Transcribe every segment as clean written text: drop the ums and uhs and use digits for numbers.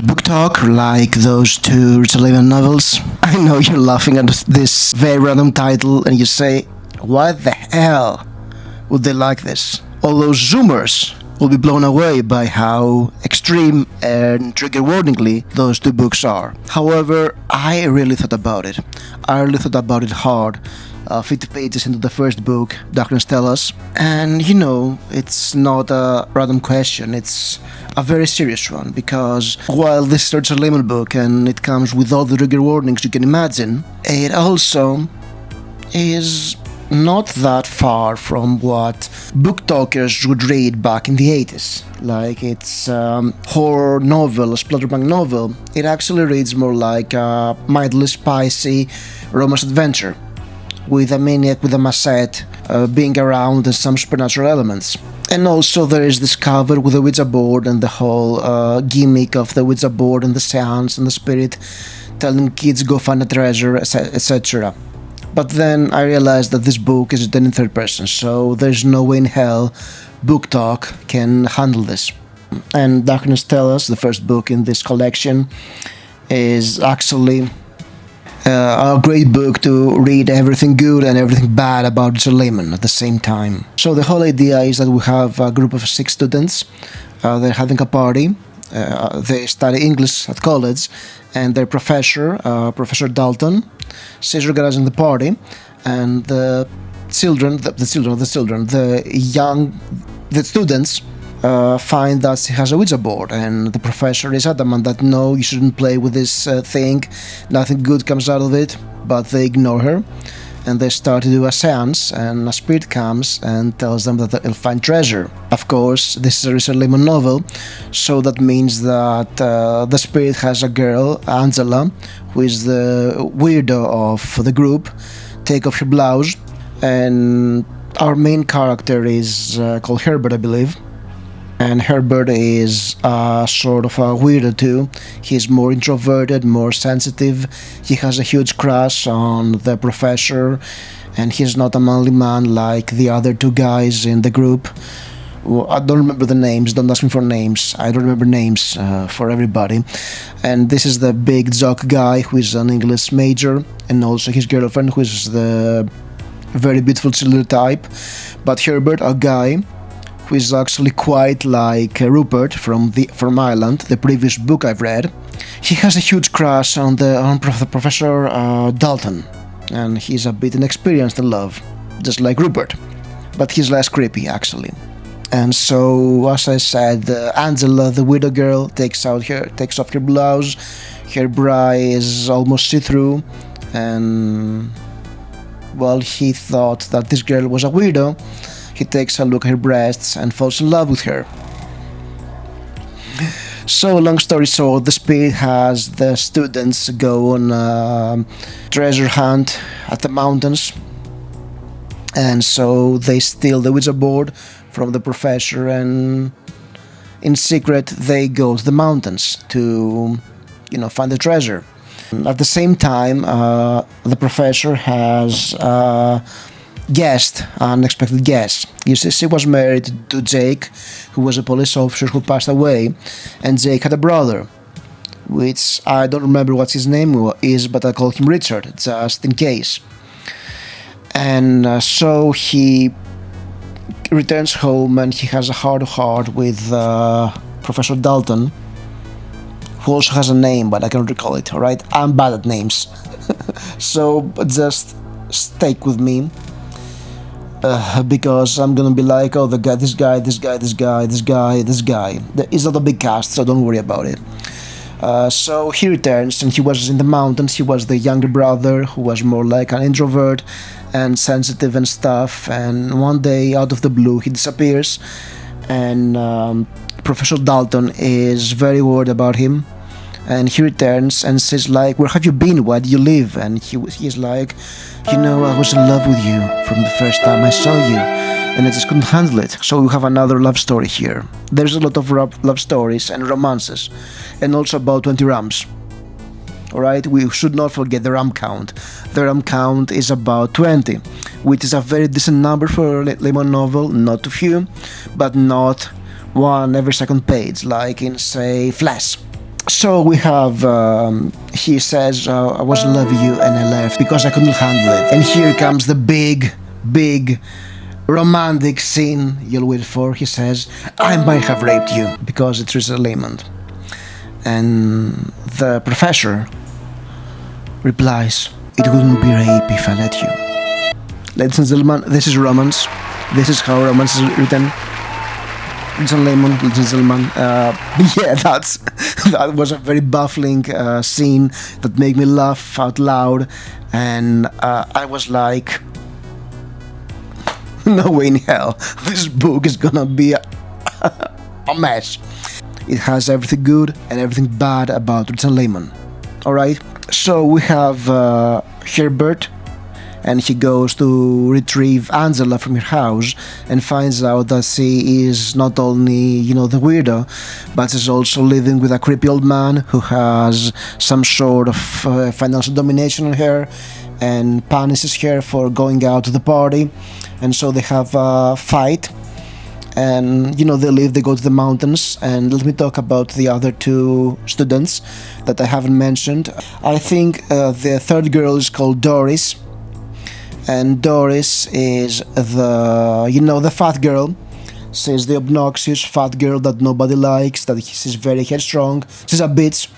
Booktok, like those two Richard Laymon novels? I know you're laughing at this very random title and you say, what the hell would they like this? All those Zoomers will be blown away by how extreme and trigger warningly those two books are. However, I really thought about it. I really thought about it hard. 50 pages into the first book, Darkness Tell Us. And you know, it's not a random question, it's a very serious one, because while this is a Richard Laymon book and it comes with all the trigger warnings you can imagine, it also is not that far from what booktalkers would read back in the 80s. Like it's horror novel, a splatterpunk novel. It actually reads more like a mildly spicy romance adventure, with a maniac with a machete being around and some supernatural elements. And also there is this cover with the Ouija board and the whole gimmick of the Ouija board and the seance and the spirit telling kids go find a treasure, etc. But then I realized that this book is written in third person, so there's no way in hell Booktok can handle this. And Darkness Tell Us, the first book in this collection, is actually a great book to read everything good and everything bad about Richard Laymon at the same time. So the whole idea is that we have a group of 6 students. They're having a party. They study English at college, and their professor, Professor Dalton, is organizing the party, and the students find that she has a Ouija board, and the professor is adamant that no, you shouldn't play with this thing, nothing good comes out of it, but they ignore her, and they start to do a seance, and a spirit comes and tells them that they'll find treasure. Of course, this is a Richard Laymon novel, so that means that the spirit has a girl, Angela, who is the weirdo of the group, take off her blouse, and our main character is called Herbert, I believe. And Herbert is sort of a weirdo too. He's more introverted, more sensitive. He has a huge crush on the professor, and he's not a manly man like the other 2 guys in the group. Well, I don't remember the names, don't ask me for names. I don't remember names for everybody. And this is the big jock guy who is an English major, and also his girlfriend, who is the very beautiful cheerleader type. But Herbert, a guy who is actually quite like Rupert from Ireland, the previous book I've read. He has a huge crush on Professor Dalton, and he's a bit inexperienced in love, just like Rupert, but he's less creepy actually. And so, as I said, Angela, the widow girl, takes off her blouse. Her bra is almost see-through, and well, he thought that this girl was a weirdo. He takes a look at her breasts and falls in love with her. So, long story short, the spirit has the students go on a treasure hunt at the mountains, and so they steal the Ouija board from the professor, and in secret they go to the mountains to, find the treasure. At the same time, the professor has unexpected guest. You see, she was married to Jake, who was a police officer who passed away, and Jake had a brother, which I don't remember what his name is, but I call him Richard, just in case. And so he returns home, and he has a heart-to-heart with Professor Dalton, who also has a name, but I can't recall it, alright? I'm bad at names. So just stick with me. Because I'm gonna be like, oh, this guy. It's not a big cast, so don't worry about it. So he returns, and he was in the mountains. He was the younger brother, who was more like an introvert and sensitive and stuff. And one day, out of the blue, he disappears, and Professor Dalton is very worried about him. And he returns and says like, where have you been? Why do you live? And he's like, I was in love with you from the first time I saw you, and I just couldn't handle it. So we have another love story here. There's a lot of love stories and romances, and also about 20 rums. Alright, we should not forget the rum count. The rum count is about 20, which is a very decent number for a Laymon novel, not too few, but not one every second page, like in, say, Flash. So we have, he says, I was in love with you and I left because I couldn't handle it. And here comes the big romantic scene you'll wait for. He says, I might have raped you, because it's Richard Laymon. And the professor replies, it wouldn't be rape if I let you. Ladies and gentlemen, this is romance. This is how romance is written. Richard Laymon, ladies and gentlemen. Yeah, that was a very baffling scene that made me laugh out loud. And I was like, no way in hell, this book is gonna be a mess. It has everything good and everything bad about Richard Laymon. Alright, so we have Herbert, and he goes to retrieve Angela from her house and finds out that she is not only, the weirdo, but is also living with a creepy old man who has some sort of financial domination on her and punishes her for going out to the party. And so they have a fight, and they go to the mountains. And let me talk about the other two students that I haven't mentioned. I think the third girl is called Doris, and Doris is the fat girl. She's the obnoxious fat girl that nobody likes, that she's very headstrong. She's a bitch.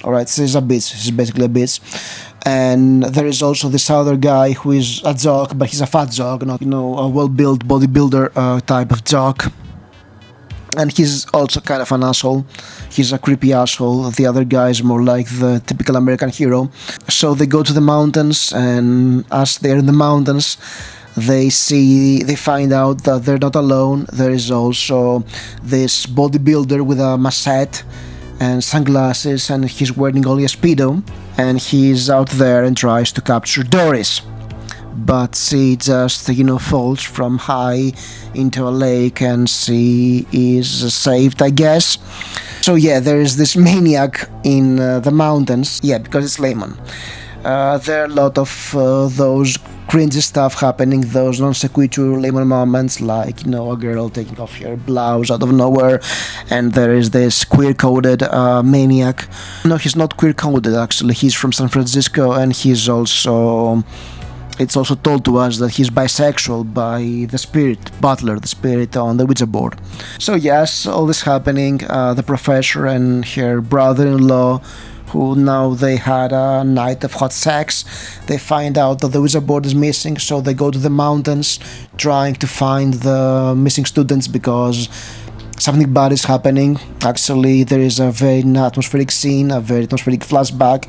Alright, she's a bitch. She's basically a bitch. And there is also this other guy who is a jock, but he's a fat jock, not a well-built bodybuilder type of jock. And he's also kind of an asshole. He's a creepy asshole. The other guy is more like the typical American hero. So they go to the mountains, and as they're in the mountains, they find out that they're not alone. There is also this bodybuilder with a machete and sunglasses, and he's wearing only a Speedo, and he's out there and tries to capture Doris. But she just, falls from high into a lake, and she is saved, I guess. So yeah, there is this maniac in the mountains. Yeah, because it's Laymon. There are a lot of those cringy stuff happening, those non sequitur Laymon moments, like, a girl taking off her blouse out of nowhere, and there is this queer-coded maniac. No, he's not queer-coded, actually. He's from San Francisco, and it's also told to us that he's bisexual by the spirit, Butler, the spirit on the Ouija board. So yes, all this happening, the professor and her brother-in-law, who now they had a night of hot sex, they find out that the Ouija board is missing, so they go to the mountains trying to find the missing students because something bad is happening. Actually, there is a very atmospheric scene, a very atmospheric flashback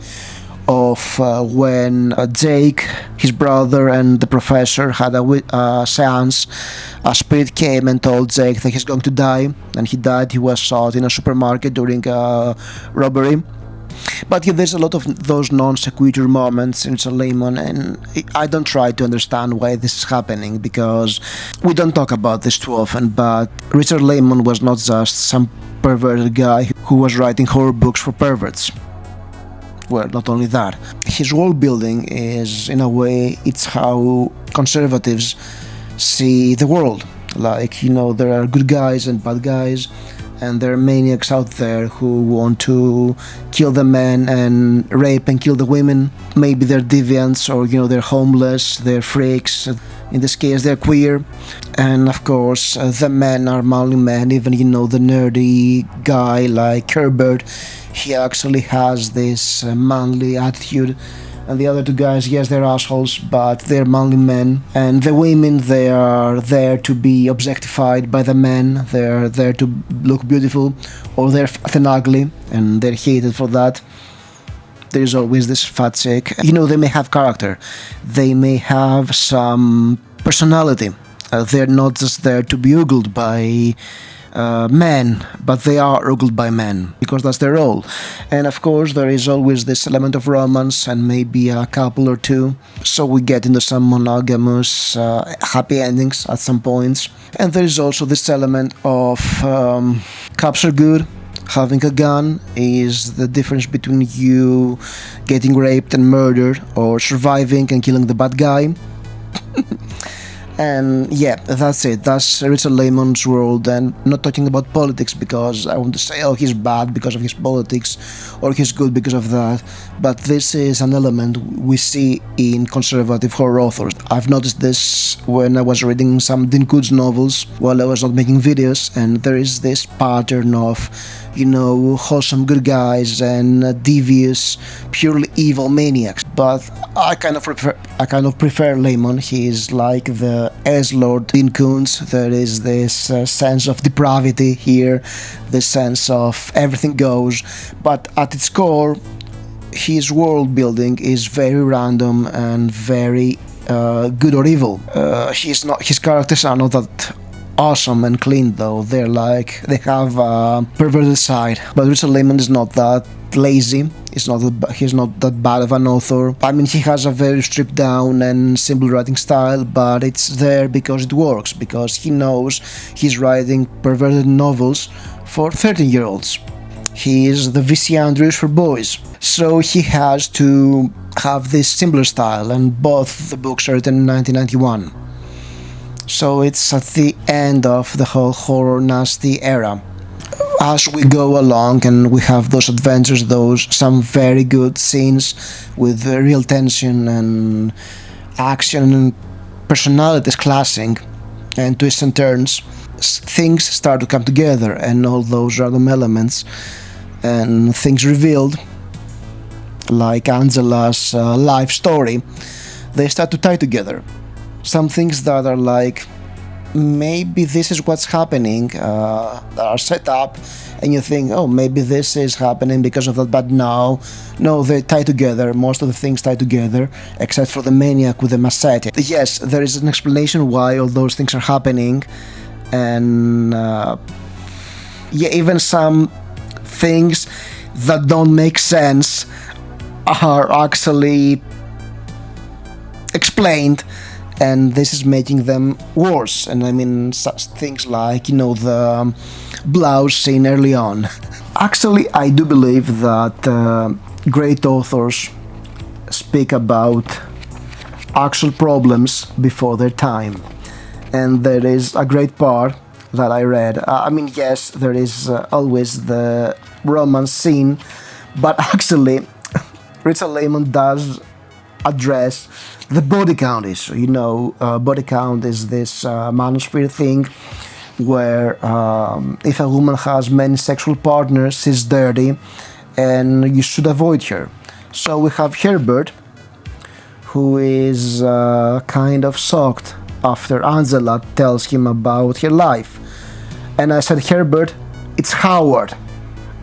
of when Jake, his brother, and the professor had a seance. A spirit came and told Jake that he's going to die, and he died. He was shot in a supermarket during a robbery. But yeah, there's a lot of those non sequitur moments in Richard Laymon, and I don't try to understand why this is happening, because we don't talk about this too often, but Richard Laymon was not just some perverted guy who was writing horror books for perverts. Well, not only that, his world building is, in a way, it's how conservatives see the world. Like, there are good guys and bad guys, and there are maniacs out there who want to kill the men and rape and kill the women. Maybe they're deviants, or, they're homeless, they're freaks. In this case, they're queer. And of course, the men are manly men. Even, the nerdy guy like Herbert, he actually has this manly attitude. And the other two guys, yes, they're assholes, but they're manly men. And the women, they are there to be objectified by the men. They're there to look beautiful, or they're fat and ugly, and they're hated for that. There's always this fat chick. They may have character. They may have some personality. They're not just there to be ogled by men, but they are ogled by men, because that's their role. And of course, there is always this element of romance, and maybe a couple or two, so we get into some monogamous happy endings at some points. And there is also this element of cops are good. Having a gun is the difference between you getting raped and murdered, or surviving and killing the bad guy. And yeah, that's it. That's Richard Laymon's world, and not talking about politics because I want to say, oh, he's bad because of his politics, or he's good because of that. But this is an element we see in conservative horror authors. I've noticed this when I was reading some Dean Koontz novels while I was not making videos, and there is this pattern of, wholesome good guys and devious, purely evil maniacs. But I kind of prefer Laymon. He is like the S-Lord Dean Koontz. There is this sense of depravity here, this sense of everything goes, but at its core, his world building is very random and very good or evil. His characters are not that awesome and clean though. They have a perverted side. But Richard Laymon is not that lazy. He's not that bad of an author. I mean, he has a very stripped down and simple writing style, but it's there because it works, because he knows he's writing perverted novels for 13-year-olds. He is the V.C. Andrews for boys. So he has to have this simpler style, and both the books are written in 1991. So it's at the end of the whole horror nasty era. As we go along and we have those adventures, some very good scenes with real tension and action and personalities clashing and twists and turns, things start to come together, and all those random elements and things revealed, like Angela's life story, they start to tie together. Some things that are like, maybe this is what's happening, that are set up, and you think, oh, maybe this is happening because of that, but no, they tie together. Most of the things tie together, except for the maniac with the machete. Yes, there is an explanation why all those things are happening, and even some things that don't make sense are actually explained, and this is making them worse. And I mean, such things like, the blouse scene early on. Actually, I do believe that great authors speak about actual problems before their time. And there is a great part that I read. Yes, there is always the romance scene, but actually, Richard Laymon does address the body count issue. Body count is this manosphere thing where if a woman has many sexual partners, she's dirty and you should avoid her. So we have Herbert, who is kind of shocked after Angela tells him about her life. And I said, Herbert, it's Howard,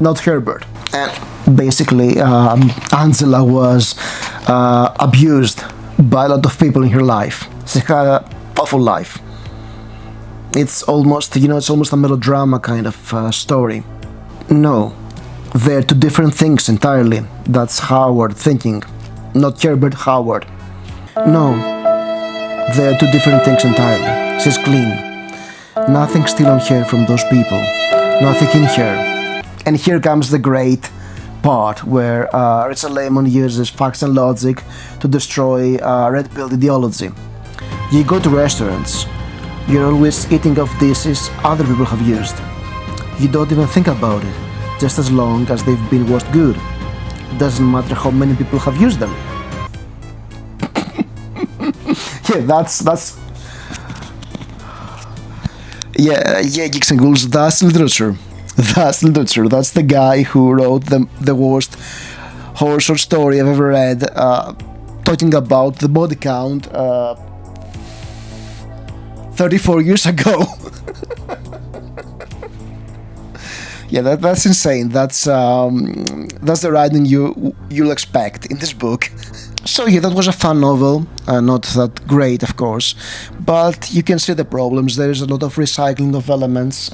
not Herbert. And basically, Angela was abused by a lot of people in her life. She had an awful life. It's almost, a melodrama kind of story. No, they're two different things entirely. That's Howard thinking, not Herbert, Howard. No, they're two different things entirely. She's clean. Nothing still on her from those people. Nothing in her. And here comes the great part where Richard Laymon uses facts and logic to destroy red pill ideology. You go to restaurants, you're always eating off dishes other people have used. You don't even think about it, just as long as they've been washed good. Doesn't matter how many people have used them. Geeks and Ghouls, that's literature. That's literature. That's the guy who wrote the worst horror short story I've ever read, talking about the body count 34 years ago. That's insane. That's the writing you'll expect in this book. So that was a fun novel, not that great of course, but you can see the problems. There is a lot of recycling of elements.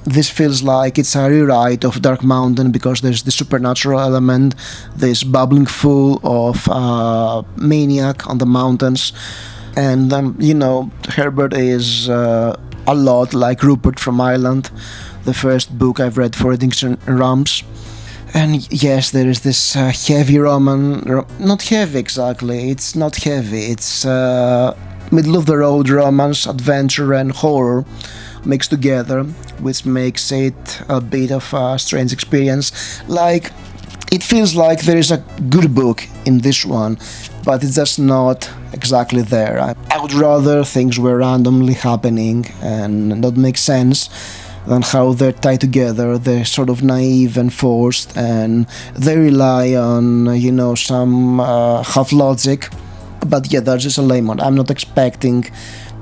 This feels like it's a rewrite of Dark Mountain because there's the supernatural element, this bubbling full of maniac on the mountains, and Herbert is a lot like Rupert from Ireland, the first book I've read for Reading and Rumps. And yes, there is this heavy not heavy exactly, it's not heavy, it's middle-of-the-road romance, adventure and horror mixed together, which makes it a bit of a strange experience. Like, it feels like there is a good book in this one, but it's just not exactly there. I would rather things were randomly happening and not make sense than how they're tied together. They're sort of naive and forced, and they rely on, some half logic. But yeah, that's just a Laymon. I'm not expecting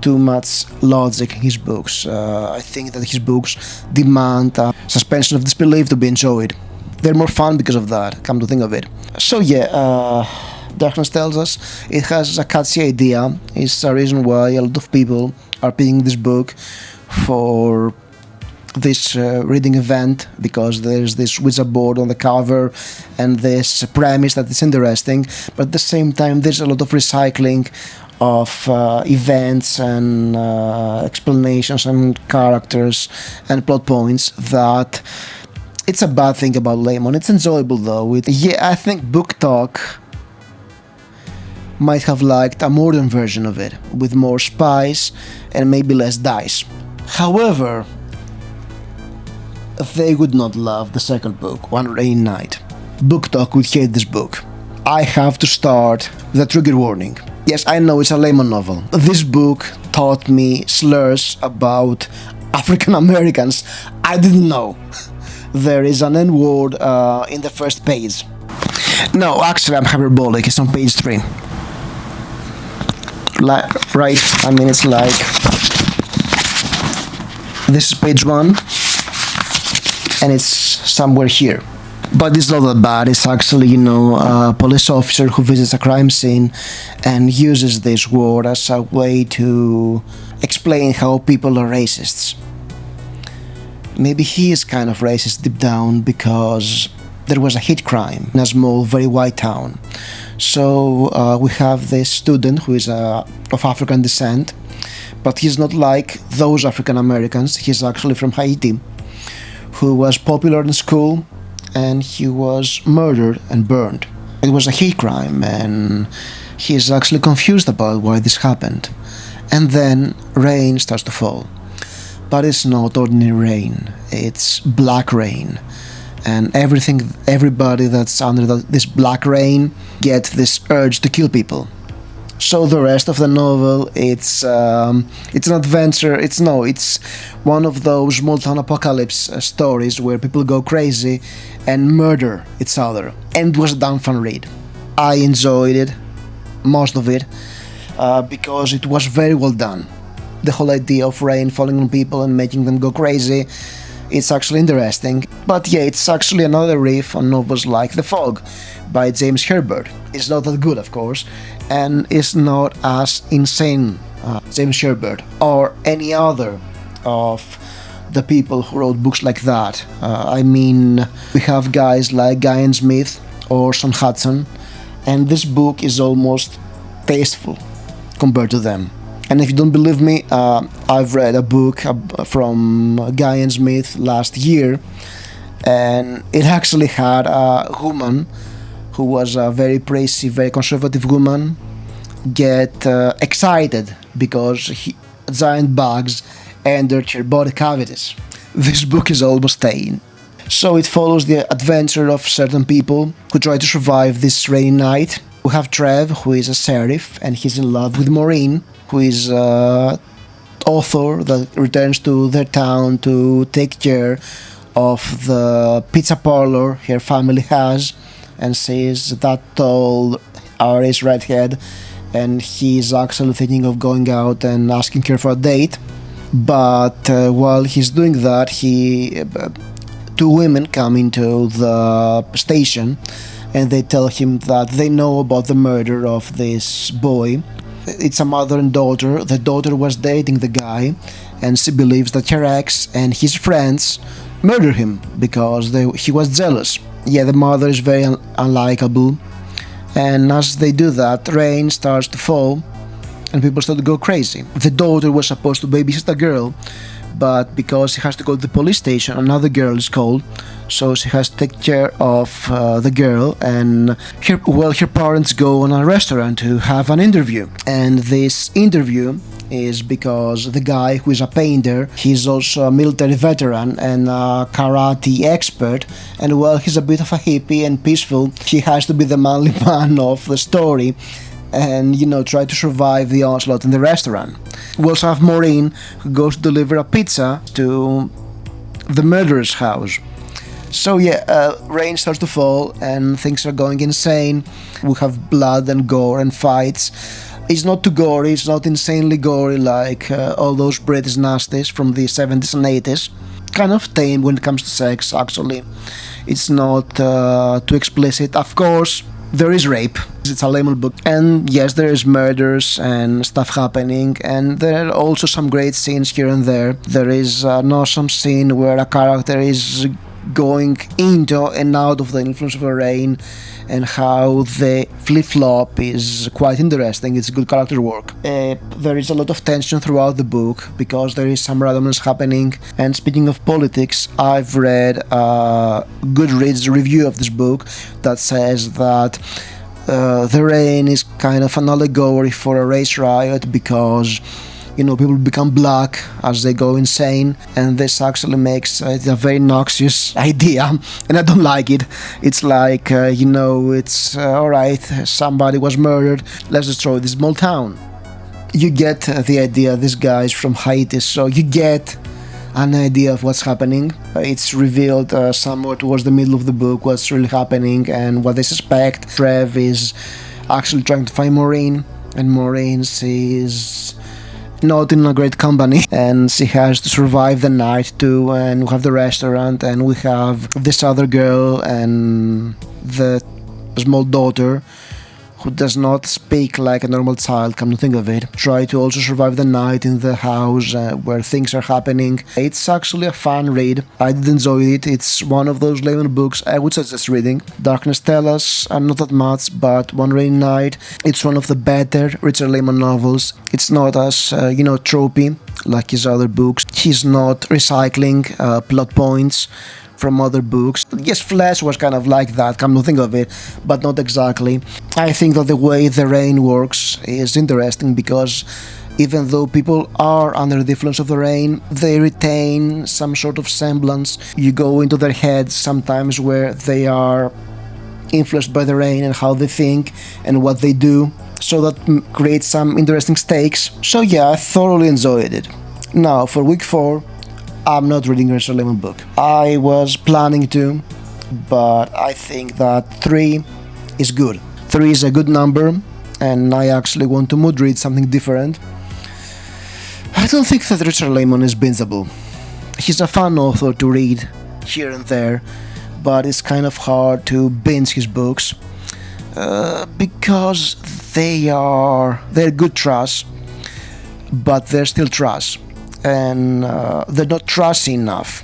too much logic in his books. I think that his books demand a suspension of disbelief to be enjoyed. They're more fun because of that, come to think of it. So yeah, Darkness tells us it has a catchy idea. It's a reason why a lot of people are picking this book for this reading event, because there's this wizard board on the cover and this premise that is interesting, but at the same time there's a lot of recycling of events and explanations and characters and plot points that it's a bad thing about Laymon. It's enjoyable though. I think Booktok might have liked a modern version of it with more spice and maybe less dice. However, they would not love the second book, One Rainy Night. Booktok would hate this book. I have to start with a trigger warning. Yes, I know it's a Laymon novel. This book taught me slurs about African Americans I didn't know. There is an N-word in the first page. No, actually I'm hyperbolic, it's on page 3. Right, I mean it's like... This is page 1. And it's somewhere here. But it's not that bad. It's actually, a police officer who visits a crime scene and uses this word as a way to explain how people are racists. Maybe he is kind of racist deep down because there was a hate crime in a small, very white town. So we have this student who is of African descent, but he's not like those African Americans. He's actually from Haiti, who was popular in school, and he was murdered and burned. It was a hate crime, and he is actually confused about why this happened. And then rain starts to fall. But it's not ordinary rain, it's black rain. And everybody that's under this black rain gets this urge to kill people. So the rest of the novel, it's an adventure. It's one of those small town apocalypse stories where people go crazy and murder each other. And it was a damn fun read. I enjoyed it, most of it, because it was very well done. The whole idea of rain falling on people and making them go crazy, it's actually interesting. But yeah, it's actually another riff on novels like The Fog by James Herbert. It's not that good, of course, and it's not as insane James Herbert or any other of the people who wrote books like that. I mean, we have guys like Guyan Smith or Sean Hudson, and this book is almost tasteful compared to them. And if you don't believe me, I've read a book from Guyan Smith last year, and it actually had a woman who was a very prissy, very conservative woman get excited because giant bugs entered her body cavities. This book is almost tame. So it follows the adventure of certain people who try to survive this rainy night. We have Trev, who is a sheriff, and he's in love with Maureen, who is an author that returns to their town to take care of the pizza parlor her family has, and sees that tall Irish redhead, and he's actually thinking of going out and asking her for a date. But while he's doing that, two women come into the station and they tell him that they know about the murder of this boy. It's a mother and daughter. The daughter was dating the guy, and she believes that her ex and his friends murdered him because he was jealous. Yeah, the mother is very unlikable, and as they do that, rain starts to fall and people start to go crazy. The daughter was supposed to babysit a girl, but because he has to go to the police station, another girl is called, so she has to take care of the girl, and her parents go on a restaurant to have an interview, and this interview is because the guy who is a painter, he's also a military veteran and a karate expert, and while he's a bit of a hippie and peaceful, he has to be the manly man of the story and, try to survive the onslaught in the restaurant. We also have Maureen, who goes to deliver a pizza to the murderer's house. So rain starts to fall and things are going insane. We have blood and gore and fights. It's not too gory, it's not insanely gory like all those British nasties from the 70s and 80s. Kind of tame when it comes to sex, actually. It's not too explicit. Of course, there is rape. It's a Laymon book. And yes, there is murders and stuff happening, and there are also some great scenes here and there. There is an awesome scene where a character is going into and out of the influence of the rain, and how the flip-flop is quite interesting. It's good character work. There is a lot of tension throughout the book because there is some randomness happening. And speaking of politics, I've read a Goodreads review of this book that says that the rain is kind of an allegory for a race riot because people become black as they go insane, and this actually makes it a very noxious idea, and I don't like it. It's like, it's alright, somebody was murdered, let's destroy this small town. You get the idea, this guy is from Haiti, so you get an idea of what's happening. It's revealed somewhere towards the middle of the book what's really happening and what they suspect. Trev is actually trying to find Maureen, and Maureen sees not in a great company, and she has to survive the night too. And we have the restaurant, and we have this other girl and the small daughter who does not speak like a normal child, come to think of it, try to also survive the night in the house where things are happening. It's actually a fun read. I did enjoy it. It's one of those Laymon books I would suggest reading. Darkness Tellers, not that much, but One Rainy Night, it's one of the better Richard Laymon novels. It's not as, tropey like his other books. He's not recycling plot points from other books. Yes, Flesh was kind of like that, come to think of it, but not exactly. I think that the way the rain works is interesting because even though people are under the influence of the rain, they retain some sort of semblance. You go into their heads sometimes where they are influenced by the rain and how they think and what they do, so that creates some interesting stakes. So I thoroughly enjoyed it. Now, for week 4, I'm not reading a Richard Laymon book. I was planning to, but I think that 3 is good. 3 is a good number, and I actually want to mood read something different. I don't think that Richard Laymon is bingeable. He's a fun author to read here and there, but it's kind of hard to binge his books because they're good trash, but they're still trash. And they're not trashy enough,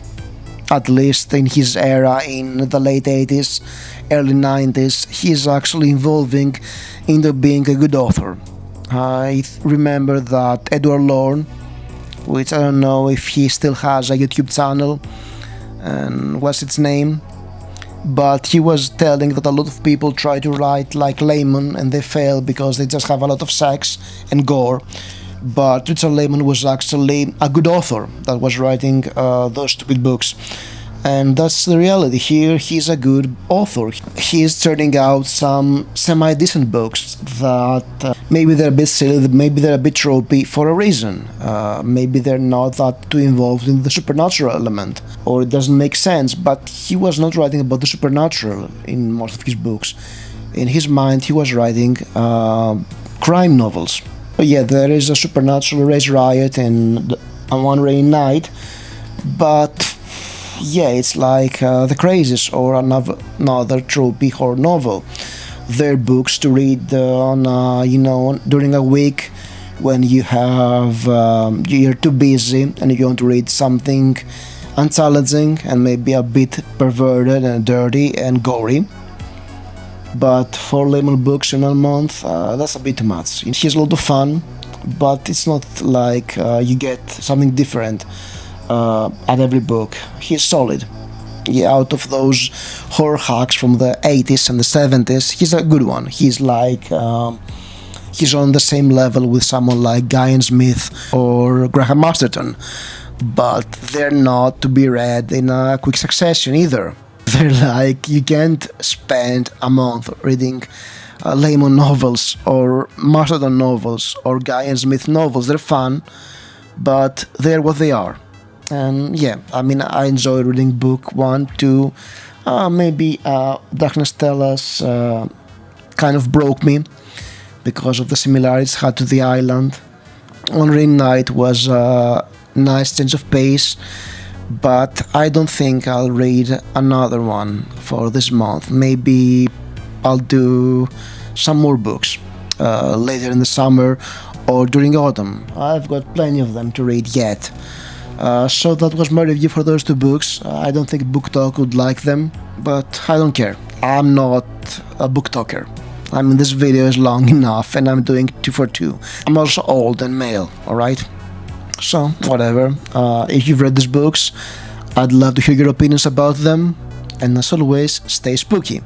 at least in his era in the late 80s, early 90s. He's actually evolving into being a good author. I remember that Edward Lorne, which I don't know if he still has a YouTube channel, and what's its name, but he was telling that a lot of people try to write like Laymon and they fail because they just have a lot of sex and gore. But Richard Laymon was actually a good author that was writing those stupid books. And that's the reality. Here he's a good author. He's turning out some semi-decent books that maybe they're a bit silly, maybe they're a bit tropey for a reason. Maybe they're not that too involved in the supernatural element, or it doesn't make sense, but he was not writing about the supernatural in most of his books. In his mind, he was writing crime novels. There is a supernatural race riot and on One Rainy Night, but it's like The Crazies or another tropey horror novel. They're books to read during a week when you're too busy and you want to read something unchallenging and maybe a bit perverted and dirty and gory. But 4 Laymon books in a month, that's a bit too much. He's a lot of fun, but it's not like you get something different at every book. He's solid. Yeah, out of those horror hacks from the 80s and the 70s, he's a good one. He's like, he's on the same level with someone like Guy Smith or Graham Masterton, but they're not to be read in a quick succession either. They're like, you can't spend a month reading Laymon novels or Masterton novels or Guy Smith novels. They're fun, but they're what they are. And yeah, I mean, I enjoy reading book 1, 2, maybe Darkness Tells kind of broke me because of the similarities it had to The Island. On Rain Night was a nice change of pace, but I don't think I'll read another one for this month. Maybe I'll do some more books later in the summer or during autumn. I've got plenty of them to read yet. So that was my review for those 2 books. I don't think Booktok would like them, but I don't care. I'm not a booktalker. I mean, this video is long enough and I'm doing 2 for 2. I'm also old and male, alright? So, whatever. If you've read these books, I'd love to hear your opinions about them. And as always, stay spooky.